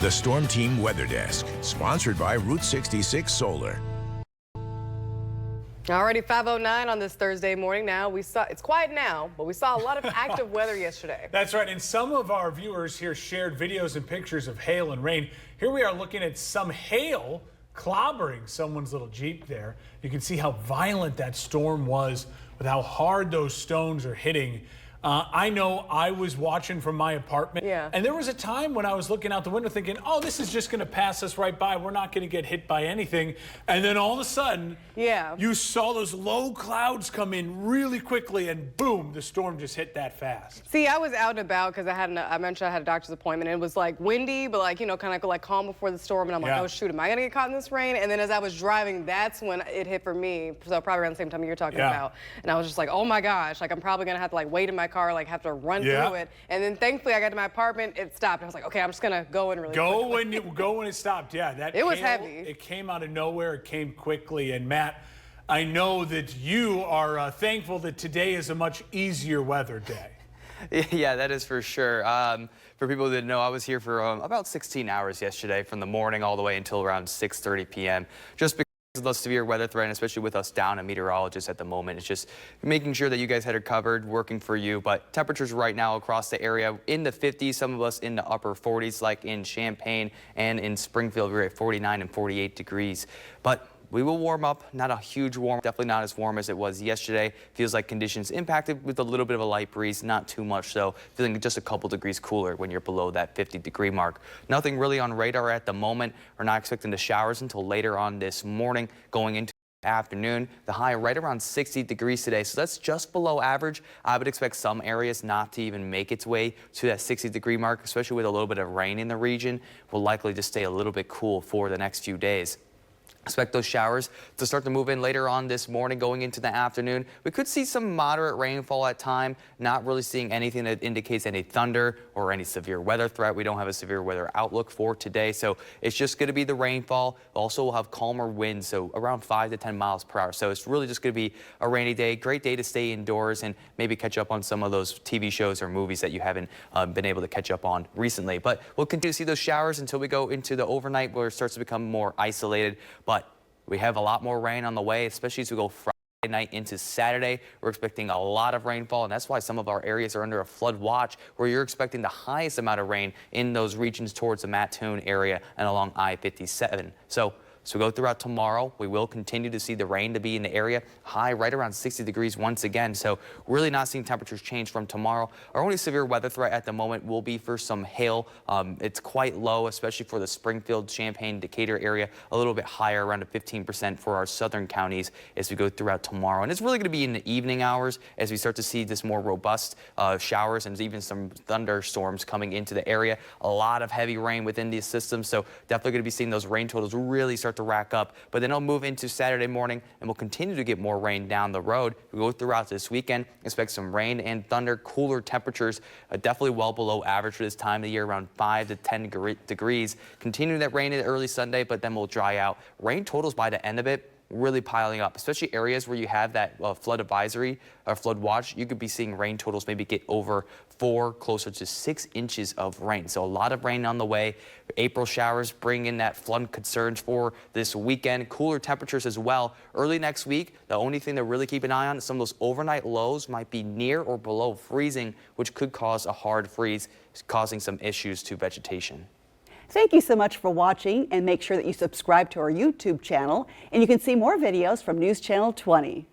The Storm Team Weather Desk, sponsored by Route 66 Solar. Already 5:09 on this Thursday morning. Now it's quiet now, but we saw a lot of active weather yesterday. That's right, and some of our viewers here shared videos and pictures of hail and rain. Here we are looking at some hail clobbering someone's little Jeep there. You can see how violent that storm was with how hard those stones are hitting. I know I was watching from my apartment, and there was a time when I was looking out the window thinking, oh, this is just going to pass us right by. We're not going to get hit by anything. And then all of a sudden, you saw those low clouds come in really quickly, and boom, the storm just hit that fast. See, I was out and about because I mentioned I had a doctor's appointment, and it was like windy, but like, you know, kind of like calm before the storm. And I'm like, oh, shoot, am I going to get caught in this rain? And then as I was driving, that's when it hit for me. So probably around the same time you're talking about. And I was just like, oh my gosh, like I'm probably going to have to like wait in my car, like have to run through it. And then thankfully I got to my apartment, it stopped. I was like, okay, I'm just gonna go in really quickly. Go when it stopped. Yeah, that it was hail, heavy. It came out of nowhere. It came quickly. And Matt, I know that you are thankful that today is a much easier weather day. Yeah, that is for sure. For people that know, I was here for about 16 hours yesterday, from the morning all the way until around 6:30 p.m. just because of the severe weather threat, and especially with us down a meteorologist at the moment. It's just making sure that you guys had it covered, working for you. But temperatures right now across the area in the 50s, some of us in the upper 40s, like in Champaign and in Springfield, we're at 49 and 48 degrees. But we will warm up, not a huge warm, definitely not as warm as it was yesterday. Feels like conditions impacted with a little bit of a light breeze, not too much, so feeling just a couple degrees cooler when you're below that 50-degree mark. Nothing really on radar at the moment. We're not expecting the showers until later on this morning, going into afternoon. The high right around 60 degrees today, so that's just below average. I would expect some areas not to even make its way to that 60-degree mark, especially with a little bit of rain in the region. Will likely just stay a little bit cool for the next few days. Expect those showers to start to move in later on this morning, going into the afternoon. We could see some moderate rainfall at time, not really seeing anything that indicates any thunder or any severe weather threat. We don't have a severe weather outlook for today, so it's just going to be the rainfall. Also, we'll have calmer winds, so around 5 to 10 miles per hour. So it's really just going to be a rainy day. Great day to stay indoors and maybe catch up on some of those TV shows or movies that you haven't been able to catch up on recently. But we'll continue to see those showers until we go into the overnight, where it starts to become more isolated. But we have a lot more rain on the way, especially as we go Friday night into Saturday. We're expecting a lot of rainfall, and that's why some of our areas are under a flood watch, where you're expecting the highest amount of rain in those regions towards the Mattoon area and along I-57. So we go throughout tomorrow. We will continue to see the rain to be in the area. High right around 60 degrees once again. So really not seeing temperatures change from tomorrow. Our only severe weather threat at the moment will be for some hail. It's quite low, especially for the Springfield, Champaign, Decatur area. A little bit higher, around 15% for our southern counties as we go throughout tomorrow. And it's really going to be in the evening hours as we start to see this more robust showers and even some thunderstorms coming into the area. A lot of heavy rain within these systems. So definitely going to be seeing those rain totals really start to rack up, but then it'll move into Saturday morning, and we'll continue to get more rain down the road. We go throughout this weekend, expect some rain and thunder, cooler temperatures, definitely well below average for this time of the year, around 5 to 10 degrees. Continuing that rain in early Sunday, but then we'll dry out. Rain totals by the end of it really piling up, especially areas where you have that flood advisory or flood watch. You could be seeing rain totals maybe get over 4, closer to 6 inches of rain. So a lot of rain on the way. April showers bring in that flood concerns for this weekend. Cooler temperatures as well. Early next week, the only thing to really keep an eye on is some of those overnight lows might be near or below freezing, which could cause a hard freeze, causing some issues to vegetation. Thank you so much for watching, and make sure that you subscribe to our YouTube channel, and you can see more videos from News Channel 20.